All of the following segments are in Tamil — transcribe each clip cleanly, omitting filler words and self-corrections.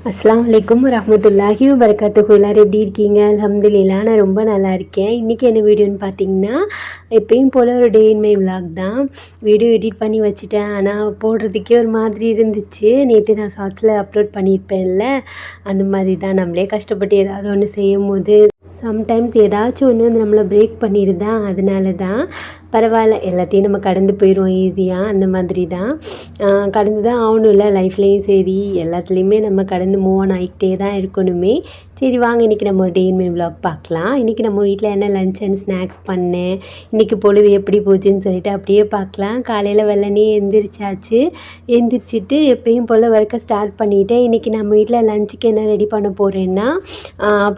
அஸ்ஸலாமு அலைக்கும் வரஹ்மத்துல்லாஹி வபரகாத்துஹு. எல்லாரும் எப்படி இருக்கீங்க? அல்ஹம்துலில்லாஹ், நான் ரொம்ப நல்லா இருக்கேன். இன்றைக்கி என்ன வீடியோன்னு பார்த்தீங்கன்னா, எப்பயும் போல் ஒரு டே இன் மை விலாக் தான். வீடியோ எடிட் பண்ணி வச்சுட்டேன், ஆனால் போடுறதுக்கே ஒரு மாதிரி இருந்துச்சு. நேற்று நான் ஷார்ட்ஸில் அப்லோட் பண்ணியிருப்பேன்ல, அந்த மாதிரி தான். நம்மளே கஷ்டப்பட்டு ஏதாவது ஒன்று செய்யும் போது சம்டைம்ஸ் ஏதாச்சும் ஒன்று வந்து நம்மளை பிரேக் பண்ணிடுதா, அதனால தான். பரவாயில்ல, எல்லாத்தையும் நம்ம கடந்து போயிடுவோம் ஈஸியாக. அந்த மாதிரி தான் கடந்து தான் ஆகணும்ல, லைஃப்லேயும் சரி எல்லாத்துலேயுமே நம்ம கடந்து மூவ் ஆன் ஆகிக்கிட்டே தான் இருக்கணுமே. சரி வாங்க, இன்றைக்கி நம்ம ஒரு டே இன் மை விலாக் பார்க்கலாம். இன்றைக்கி நம்ம வீட்டில் என்ன லஞ்ச் அண்ட் ஸ்நாக்ஸ் பண்ணேன், இன்றைக்கி பொழுது எப்படி போச்சுன்னு சொல்லிட்டு அப்படியே பார்க்கலாம். காலையில் வெள்ளனே எந்திரிச்சிட்டு எப்பயும் போல் ஒர்க்கை ஸ்டார்ட் பண்ணிவிட்டேன். இன்றைக்கி நம்ம வீட்டில் லஞ்சுக்கு என்ன ரெடி பண்ண போகிறேன்னா,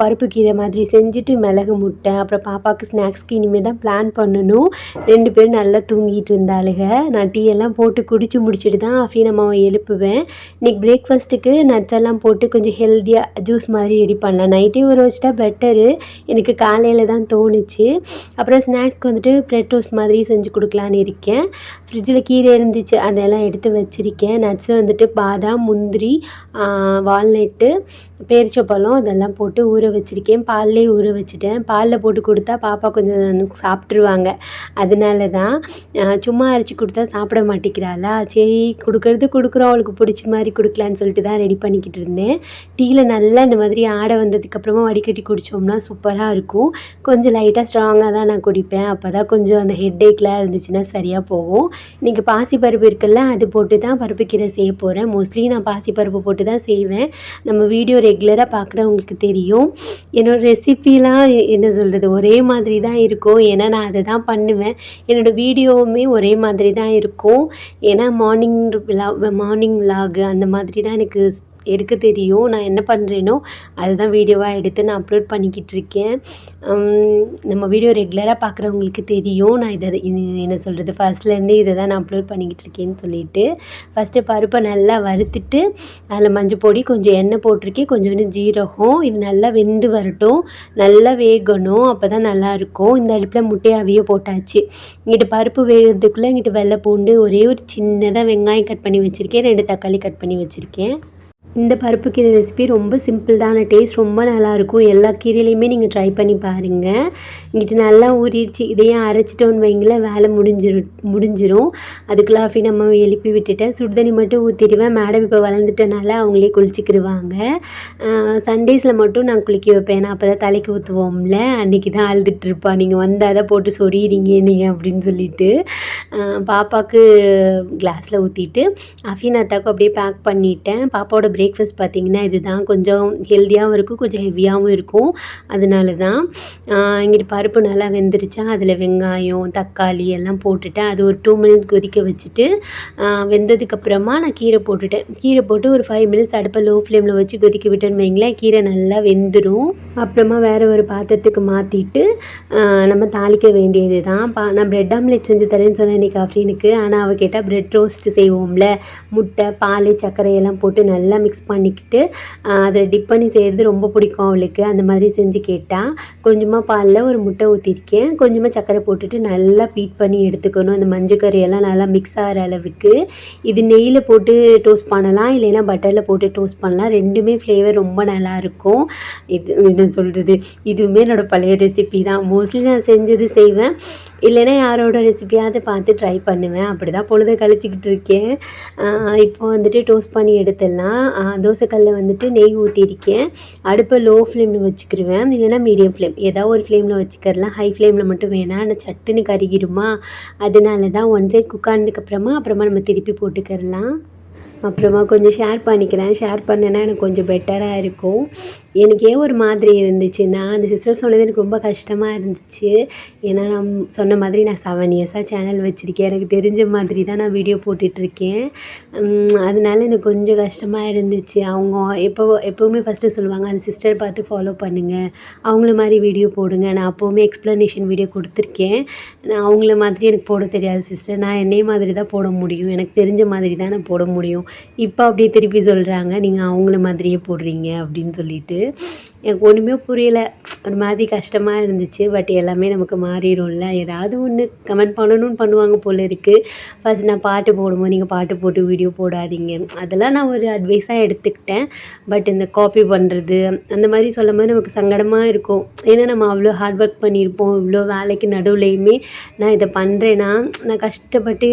பருப்பு கீரை மாதிரி செஞ்சுட்டு மிளகு முட்டை, அப்புறம் பாப்பாவுக்கு ஸ்நாக்ஸ்க்கு இனிமேல் தான் பிளான் பண்ணணும். 2 பேரும் நல்லா தூங்கிட்டு இருந்தாளுங்க. நான் டீ எல்லாம் போட்டு குடிச்சு முடிச்சுட்டு தான் அம்மாவை எழுப்புவேன். இன்றைக்கி பிரேக்ஃபாஸ்ட்டுக்கு நட்ஸ் எல்லாம் போட்டு கொஞ்சம் ஹெல்த்தியாக ஜூஸ் மாதிரி ரெடி பண்ணலாம். நைட்டே ஊற வச்சிட்டா பெட்டரு, எனக்கு காலையில் தான் தோணுச்சு. அப்புறம் ஸ்நாக்ஸ்க்கு வந்துட்டு ப்ரெட் டோஸ்ட் மாதிரி செஞ்சு கொடுக்கலான்னு இருக்கேன். ஃப்ரிட்ஜில் கீரை இருந்துச்சு, அதெல்லாம் எடுத்து வச்சுருக்கேன். நட்ஸு வந்துட்டு பாதாம், முந்திரி, வால்நட்டு, பேரிச்சப்பழம் இதெல்லாம் போட்டு ஊற வச்சுருக்கேன். பால்லே ஊற வச்சுட்டேன். பாலில் போட்டு கொடுத்தா பாப்பா கொஞ்சம் சாப்பிட்ருவாங்க. அதனால தான் சும்மா அரைச்சி கொடுத்தா சாப்பிட மாட்டேங்கிறாளா, சரி கொடுக்குறோம், அவளுக்கு பிடிச்ச மாதிரி கொடுக்கலான்னு சொல்லிட்டு தான் ரெடி பண்ணிக்கிட்டு இருந்தேன். டீயில் நல்லா இந்த மாதிரி ஆடை வந்ததுக்கப்புறமா வடிகட்டி குடித்தோம்னா சூப்பராக இருக்கும். கொஞ்சம் லைட்டாக ஸ்ட்ராங்காக தான் நான் குடிப்பேன், அப்போ தான் கொஞ்சம் அந்த ஹெட்டேக்லாம் இருந்துச்சுன்னா சரியாக போகும். இன்றைக்கி பாசிப்பருப்பு இருக்குல்ல, அது போட்டு தான் பருப்பு கீரை செய்ய போகிறேன். மோஸ்ட்லி நான் பாசிப்பருப்பு போட்டு தான் செய்வேன். நம்ம வீடியோ ரெகுலராக பார்க்குறவங்களுக்கு தெரியும். என்னோடய ரெசிபிலாம் என்ன சொல்கிறது, ஒரே மாதிரி தான் இருக்கும். ஏன்னா நான் அதை தான் பண்ணுவேன். என்னோடய வீடியோவுமே ஒரே மாதிரி தான் இருக்கும். ஏன்னா மார்னிங் விலாகு அந்த மாதிரி தான் எனக்கு எடுக்க தெரியும். நான் என்ன பண்ணுறேனோ அதுதான் வீடியோவாக எடுத்து நான் அப்லோட் பண்ணிக்கிட்டு இருக்கேன். நம்ம வீடியோ ரெகுலராக பார்க்குறவங்களுக்கு தெரியும். நான் என்ன சொல்கிறது, ஃபஸ்ட்லேருந்தே இதை தான் நான் அப்லோட் பண்ணிக்கிட்டு இருக்கேன்னு சொல்லிட்டு. ஃபஸ்ட்டு பருப்பை நல்லா வறுத்துட்டு அதில் மஞ்சள் பொடி, கொஞ்சம் எண்ணெய் போட்டிருக்கேன், கொஞ்சோண்டு ஜீரகம். இது நல்லா வெந்து வரட்டும், நல்லா வேகணும், அப்போ தான் நல்லாயிருக்கும். இந்த அடுப்பில் முட்டையை அவிய போட்டாச்சு. இங்கிட்டு பருப்பு வேகிறதுக்குள்ளே இங்கிட்டு வெள்ளை பூண்டு, ஒரே ஒரு சின்னதாக வெங்காயம் கட் பண்ணி வச்சுருக்கேன், 2 தக்காளி கட் பண்ணி வச்சுருக்கேன். இந்த பருப்பு கீரை ரெசிபி ரொம்ப சிம்பிள் தான், டேஸ்ட் ரொம்ப நல்லாயிருக்கும். எல்லா கீரையிலையுமே நீங்கள் ட்ரை பண்ணி பாருங்கள். இங்கிட்டு நல்லா ஊறிடுச்சு. இதையே அரைச்சிட்டோன்னு வைங்களேன், வேலை முடிஞ்சிரும். அதுக்குள்ளே நம்ம எழுப்பி விட்டுட்டேன். சுடுதண்ணி மட்டும் ஊற்றிடுவேன். மேடம் இப்போ வளர்ந்துட்டனால அவங்களே குளிச்சிக்கிடுவாங்க. சண்டேஸில் மட்டும் நான் குளிக்க வைப்பேன், ஏன்னா அப்போ தான் தலைக்கு ஊற்றுவோம்ல. அன்றைக்கி தான் அழுதுட்டுருப்பா, நீங்கள் வந்தால் தான் போட்டு சொறிகிறீங்க நீங்கள் அப்படின்னு சொல்லிட்டு. பாப்பாவுக்கு கிளாஸில் ஊற்றிட்டு அஃபீனாத்தாக்கும் அப்படியே பேக் பண்ணிட்டேன். பாப்பாவோட பிரேக்ஃபாஸ்ட் பார்த்திங்கன்னா இது தான். கொஞ்சம் ஹெல்த்தியாகவும் இருக்கும், கொஞ்சம் ஹெவியாகவும் இருக்கும். அதனால தான். இங்கிட்டு பருப்பு நல்லா வெந்துருச்சா, அதில் வெங்காயம், தக்காளி எல்லாம் போட்டுட்டேன். அது ஒரு 2 மினிட்ஸ் கொதிக்க வச்சுட்டு வெந்ததுக்கப்புறமா நான் கீரை போட்டுட்டேன். கீரை போட்டு ஒரு 5 மினிட்ஸ் அடுப்பை லோ ஃப்ளேமில் வச்சு கொதிக்க விட்டோன்னு வைங்களேன், கீரை நல்லா வெந்துடும். அப்புறமா வேறு ஒரு பாத்திரத்துக்கு மாற்றிட்டு நம்ம தாளிக்க வேண்டியது தான். நான் ப்ரெட் ஆம்லெட் செஞ்சு தரேன்னு சொன்னேன் இன்றைக்கி அஃப்ரீனுக்கு. ஆனால் அவள் கேட்டால் ப்ரெட் ரோஸ்ட் செய்வோம்ல, முட்டை, பால், சர்க்கரையெல்லாம் போட்டு நல்லா மிக்ஸ் பண்ணிக்கிட்டு அதை டிப் பண்ணி செய்கிறது ரொம்ப பிடிக்கும் அவளுக்கு. அந்த மாதிரி செஞ்சு கேட்டால் கொஞ்சமாக பாலில் ஒரு முட்டை ஊற்றிருக்கேன், கொஞ்சமாக சர்க்கரை போட்டுட்டு நல்லா பீட் பண்ணி எடுத்துக்கணும். அந்த மஞ்சள் கறியெல்லாம் நல்லா மிக்ஸ் ஆகிற அளவுக்கு. இது நெய்யில் போட்டு டோஸ்ட் பண்ணலாம், இல்லைன்னா பட்டரில் போட்டு டோஸ்ட் பண்ணலாம். ரெண்டுமே ஃப்ளேவர் ரொம்ப நல்லாயிருக்கும். இது சொல்கிறது, இதுவுமே என்னோடய பழைய ரெசிபி தான். மோஸ்ட்லி நான் செஞ்சது செய்வேன், இல்லைன்னா யாரோட ரெசிபியாவது பார்த்து ட்ரை பண்ணுவேன். அப்படி தான் பொழுதை கழிச்சிக்கிட்டு இருக்கேன். இப்போ வந்துட்டு டோஸ்ட் பண்ணி எடுத்துடலாம். தோசைக்கல்லில் வந்துட்டு நெய் ஊற்றிருக்கேன். அடுப்பை லோ ஃப்ளேமில் வச்சுக்கிடுவேன், இல்லைன்னா மீடியம் ஃப்ளேம், ஏதாவது ஒரு ஃப்ளேமில் வச்சுக்கிறலாம். ஹை ஃப்ளேமில் மட்டும் வேணாம், ஆனால் சட்டுன்னு கருகிடுமா. அதனால தான் ஒன் சைட் குக் ஆனதுக்கப்புறமா நம்ம திருப்பி போட்டுக்கிறலாம். அப்புறமா கொஞ்சம் ஷேர் பண்ணேன்னா எனக்கு கொஞ்சம் பெட்டராக இருக்கும். எனக்கு ஏன் ஒரு மாதிரி இருந்துச்சுன்னா, அந்த சிஸ்டர் சொன்னது எனக்கு ரொம்ப கஷ்டமாக இருந்துச்சு. ஏன்னா நான் சொன்ன மாதிரி நான் 7 இயர்ஸாக சேனல் வச்சுருக்கேன், எனக்கு தெரிஞ்ச மாதிரி தான் நான் வீடியோ போட்டுட்ருக்கேன். அதனால எனக்கு கொஞ்சம் கஷ்டமாக இருந்துச்சு. அவங்க எப்போவுமே ஃபஸ்ட்டு சொல்லுவாங்க, அந்த சிஸ்டர் பார்த்து ஃபாலோ பண்ணுங்கள், அவங்கள மாதிரி வீடியோ போடுங்க. நான் அப்போவுமே எக்ஸ்ப்ளனேஷன் வீடியோ கொடுத்துருக்கேன். நான் அவங்கள மாதிரி எனக்கு போட தெரியாது சிஸ்டர், நான் என்னைய மாதிரி தான் போட முடியும், எனக்கு தெரிஞ்ச மாதிரி தான் நான் போட முடியும். இப்போ அப்படியே திருப்பி சொல்கிறாங்க, நீங்கள் அவங்கள மாதிரியே போடுறீங்க அப்படின்னு சொல்லிட்டு. எனக்கு ஒன்றுமே புரியலை. ஒரு மாதிரி கஷ்டமாக இருந்துச்சு. பட் எல்லாமே நமக்கு மாறிடும்ல. ஏதாவது ஒன்று கமெண்ட் பண்ணணும்னு பண்ணுவாங்க போல இருக்குது. ஃபர்ஸ்ட் நான் பாட்டு போடும்போது நீங்கள் பாட்டு போட்டு வீடியோ போடாதீங்க, அதெல்லாம் நான் ஒரு அட்வைஸாக எடுத்துக்கிட்டேன். பட் இந்த காப்பி பண்ணுறது அந்த மாதிரி சொல்லும்போது நமக்கு சங்கடமாக இருக்கும். ஏன்னா நம்ம அவ்வளோ ஹார்ட் ஒர்க் பண்ணியிருப்போம். இவ்வளோ வேலைக்கு நடுவுலையுமே நான் இதை பண்ணுறேன்னா நான் கஷ்டப்பட்டு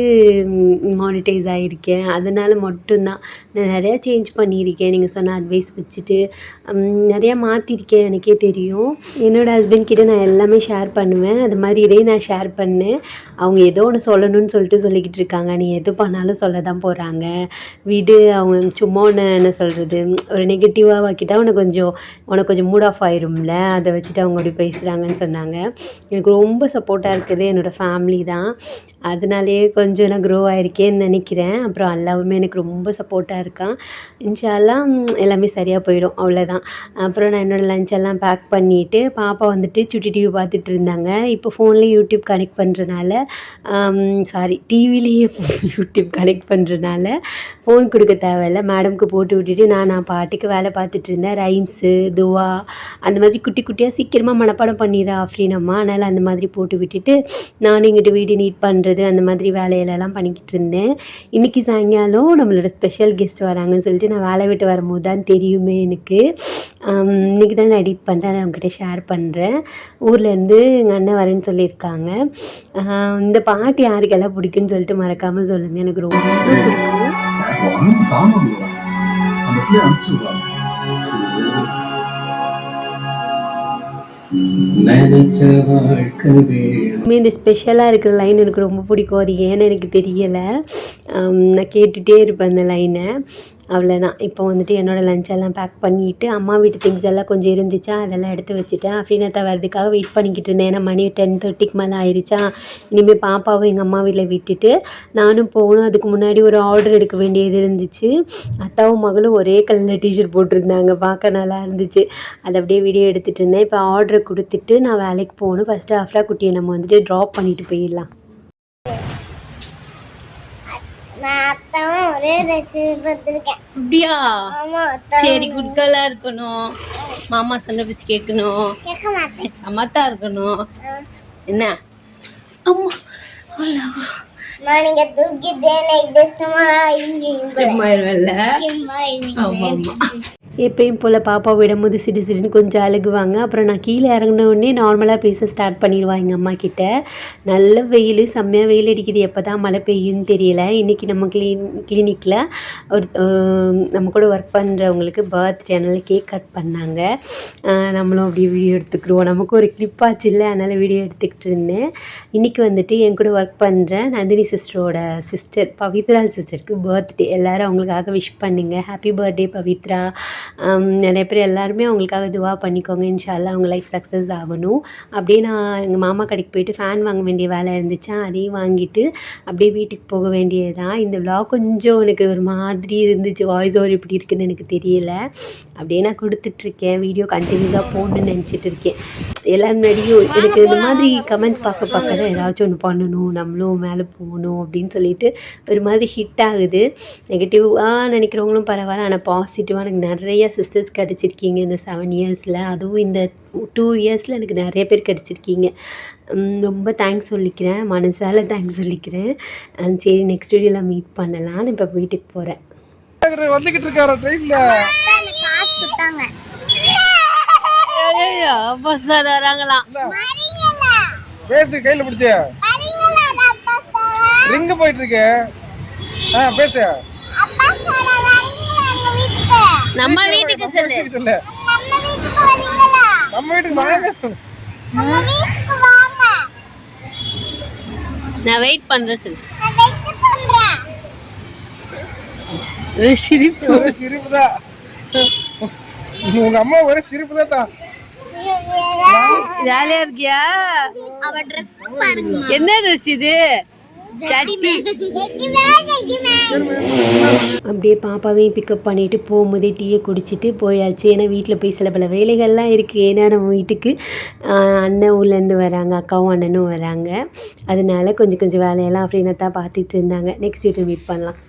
மானிட்டைஸ் ஆகியிருக்கேன். அதனால் மட்டும்தான் நான் நிறையா சேஞ்ச் பண்ணியிருக்கேன். நீங்கள் சொன்ன அட்வைஸ் வச்சுட்டு நிறையா மாற்றிருக்கேன். எனக்கே தெரியும். என்னோடய ஹஸ்பண்ட் கிட்ட நான் எல்லாமே ஷேர் பண்ணுவேன். அது மாதிரி இதையும் நான் ஷேர் பண்ணேன். அவங்க ஏதோ ஒன்று சொல்லணும்னு சொல்லிக்கிட்டு இருக்காங்க. நீ எது பண்ணாலும் சொல்ல தான் போகிறாங்க, விடு. அவங்க சும்மா ஒன்று என்ன சொல்கிறது, ஒரு நெகட்டிவாக ஆக்கிட்டால் உனக்கு கொஞ்சம் மூட் ஆஃப் ஆயிரும்ல, அதை வச்சுட்டு அவங்க அப்படி பேசுகிறாங்கன்னு சொன்னாங்க. எனக்கு ரொம்ப சப்போர்ட்டாக இருக்குது என்னோடய ஃபேமிலி தான். அதனாலேயே கொஞ்சம் நான் க்ரோ ஆகிருக்கேன்னு நினைக்கிறேன். அப்புறம் அல்லாவுமே எனக்கு ரொம்ப சப்போர்ட்டாக இருக்கான். இன்ஷா அல்லாஹ் எல்லாமே சரியாக போயிடும், அவ்வளோதான். அப்புறம் நான் என்னோடய லஞ்ச் எல்லாம் பேக் பண்ணிவிட்டு பாப்பா வந்துட்டு சுட்டி டிவி பார்த்துட்டு இருந்தாங்க. இப்போ ஃபோன்லேயே யூடியூப் கனெக்ட் பண்ணுறனால டிவிலேயே யூடியூப் கனெக்ட் பண்ணுறனால ஃபோன் கொடுக்க தேவையில்ல. மேடம்க்கு போட்டு விட்டுட்டு நான் பாட்டுக்கு வேலை பார்த்துட்டு இருந்தேன். ரைம்ஸு, துவா அந்த மாதிரி குட்டி குட்டியாக சீக்கிரமாக மனப்பாடம் பண்ணிடுறேன் ஆஃப்ரீனம்மா. அதனால் அந்த மாதிரி போட்டு விட்டுட்டு நானும் இங்கிட்டு வீடு நீட் பண்ணுறது அந்த மாதிரி வேலையிலலாம் பண்ணிக்கிட்டு இருந்தேன். இன்றைக்கி சாயங்காலம் நம்மளோட ஸ்பெஷல் கெஸ்ட் வராங்கன்னு சொல்லிட்டு நான் வேலை விட்டு வரும்போது தான் தெரியுமே எனக்கு. இன்றைக்கி தான் நான் எடிட் பண்ணுறேன், நான் உங்ககிட்ட ஷேர் பண்ணுறேன். ஊர்லேருந்து எங்கள் அண்ணன் வரேன்னு சொல்லியிருக்காங்க. இந்த பாட்டு யாருக்கெல்லாம் பிடிக்குன்னு சொல்லிட்டு மறக்காமல் சொல்லுங்கள். எனக்கு ரொம்ப பிடிக்கும். இந்த ஸ்பெஷலாக இருக்கிற லைன் எனக்கு ரொம்ப பிடிக்கும். அது ஏன்னு எனக்கு தெரியலை. நான் கேட்டுகிட்டே இருப்பேன் அந்த லைனை. அவ்வளோதான். இப்போ வந்துட்டு என்னோடய லஞ்செல்லாம் பேக் பண்ணிவிட்டு அம்மா வீட்டு திங்ஸ் எல்லாம் கொஞ்சம் இருந்துச்சா அதெல்லாம் எடுத்து வச்சுட்டேன். அஃப்ரீனத்தா வரதுக்காக வெயிட் பண்ணிக்கிட்டு இருந்தேன். ஏன்னா மணி 10:30க்கு மேலே ஆயிடுச்சா. இனிமேல் பாப்பாவும் எங்கள் அம்மா வீட்டில் விட்டுட்டு நானும் போகணும். அதுக்கு முன்னாடி ஒரு ஆர்டர் எடுக்க வேண்டியது இருந்துச்சு. அத்தாவும் மகளும் ஒரே கலரில் டிஷர்ட் போட்டிருந்தாங்க, பார்க்க நல்லா இருந்துச்சு. அதை அப்படியே வீடியோ எடுத்துகிட்டு இருந்தேன். இப்போ ஆர்டரை கொடுத்துட்டு நான் வேலைக்கு போகணும். ஃபஸ்ட்டு அஃப்ரா குட்டியை நம்ம வந்துட்டு ட்ராப் பண்ணிட்டு போயிடலாம். அப்படியா? சரி, குட்கலா இருக்கணும், மாமா சொன்ன பேச்சு கேட்கணும், சமத்தா இருக்கணும். என்ன அம்மா நீங்க எப்பயும் போல் பாப்பா விடும்போது சிடு சிடுன்னு கொஞ்சம் அழுகுவாங்க. அப்புறம் நான் கீழே இறங்கினோடனே நார்மலாக பேச ஸ்டார்ட் பண்ணிடுவாள் எங்கள் அம்மா கிட்ட. நல்ல வெயில், செம்மையாக வெயில் அடிக்குது. எப்போ தான் மழை பெய்யும்னு தெரியல. இன்றைக்கி நம்ம கிளினிக்கில் ஒரு நம்ம கூட ஒர்க் பண்ணுறவங்களுக்கு பர்த்டே, அதனால் கேக் கட் பண்ணாங்க. நம்மளும் அப்படியே வீடியோ எடுத்துக்கிறோம். நமக்கு ஒரு கிளிப் ஆச்சு இல்லை, அதனால் வீடியோ எடுத்துக்கிட்டு இருந்தேன். இன்றைக்கி வந்துட்டு என் கூட ஒர்க் பண்ணுற நந்தினி சிஸ்டரோட சிஸ்டர் பவித்ரா சிஸ்டருக்கு பர்த்டே. எல்லோரும் அவங்களுக்காக விஷ் பண்ணுங்க. Happy birthday Pavithra. நிறைய பேர் எல்லாருமே அவங்களுக்காக துவா பண்ணிக்கோங்க. இன்ஷா அல்லாஹ் அவங்க லைஃப் சக்ஸஸ் ஆகணும். அப்படியே நான் எங்கள் மாமா கடைக்கு போயிட்டு ஃபேன் வாங்க வேண்டிய வேலை இருந்துச்சா, அதையும் வாங்கிட்டு அப்படியே வீட்டுக்கு போக வேண்டியது தான். இந்த விளாக் கொஞ்சம் எனக்கு ஒரு மாதிரி இருந்துச்சு. வாய்ஸ் ஓவர் எப்படி இருக்குன்னு எனக்கு தெரியல. அப்படியே நான் கொடுத்துட்ருக்கேன். வீடியோ கண்டினியூஸாக போகணுன்னு நினச்சிட்டு இருக்கேன். எல்லோரும் முன்னாடியும் எனக்கு இந்த மாதிரி கமெண்ட்ஸ் பார்க்க தான் ஏதாச்சும் ஒன்று பண்ணணும், நம்மளும் மேலே போகணும் அப்படின்னு சொல்லிட்டு ஒரு மாதிரி ஹிட் ஆகுது. நெகட்டிவாக நினைக்கிறவங்களும் பரவாயில்ல, ஆனால் பாசிட்டிவாக எனக்கு நிறைய சிஸ்டர்ஸ் கிடச்சிருக்கீங்க இந்த 7 இயர்ஸில். அதுவும் இந்த 2 இயர்ஸில் எனக்கு நிறைய பேர் கிடச்சிருக்கீங்க. ரொம்ப தேங்க்ஸ் சொல்லிக்கிறேன், மனசால தேங்க்ஸ் சொல்லிக்கிறேன். சரி, நெக்ஸ்ட் வீடியோவில் மீட் பண்ணலாம். நான் இப்போ வீட்டுக்கு போகிறேன். வந்துக்கிட்டு இருக்காரு ட்ரெயினில் பஸ்ல வராங்களாம். பேசு, கையில பிடிச்ச ரிங்க போயிட்டு இருக்கு. பேசு. நம்ம வீட்டுக்கு சொல்லு. நம்ம வீட்டுக்கு வாங்க. நான் வெயிட் பண்றேன் சொல்லு. சிரிப்பு தான். உங்க அம்மா ஒரே சிரிப்பு தான். ஜாலியா இருக்கியா? என்ன ட்ரெஸ் இது? அப்படியே பாப்பாவையும் பிக்கப் பண்ணிட்டு போகும்போதே டீயை குடிச்சிட்டு போயாச்சு. ஏன்னா வீட்டில் போய் சில பல வேலைகள்லாம் இருக்குது. ஏன்னா நம்ம வீட்டுக்கு அண்ணன் ஊர்லேருந்து வராங்க, அக்காவும் அண்ணனும் வராங்க. அதனால கொஞ்சம் வேலையெல்லாம் அப்படின்னு தான் பார்த்துட்டு இருந்தாங்க. நெக்ஸ்ட் வீட்டை மீட் பண்ணலாம்.